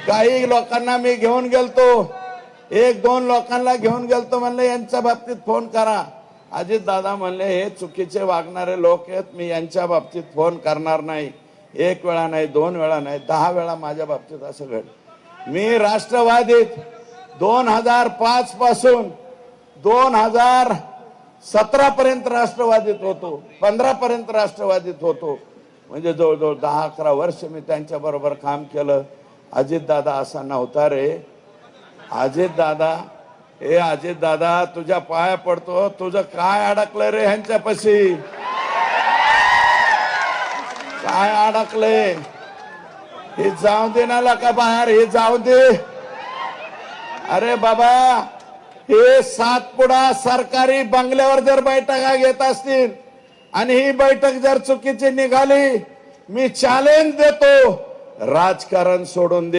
काही लोकांना मी घेऊन गेलतो, एक दोन लोकांना घेऊन गेलतो, म्हणलं यांच्या बाबतीत फोन करा. अजित दादा म्हणले हे चुकीचे वागणारे लोक आहेत, मी यांच्या बाबतीत फोन करणार नाही. एक वेळा नाही, दोन वेळा नाही, 10 वेळा माझ्या बाबतीत असं घडलं. मी राष्ट्रवादीत 2005 पासून 2017 पर्यंत राष्ट्रवादीत होतो, 15 पर्यंत राष्ट्रवादीत होतो. म्हणजे जवळजवळ 10-11 वर्ष मी त्यांच्या बरोबर काम केलं. अजित दादा असा नव्हता रे. अजित दादा तुझ्या पाया पडतो, तुझं काय अडकलं रे ह्यांच्यापाशी, काय अडकलंय हे जाऊ दे ना का बाहेर, हे जाऊ दे. अरे बाबा, हे सातपुडा सरकारी बंगल्यावर जर बैठका घेत असतील आणि ही बैठक जर चुकीची निघाली, मी चॅलेंज देतो, राजकारण सोडून दे.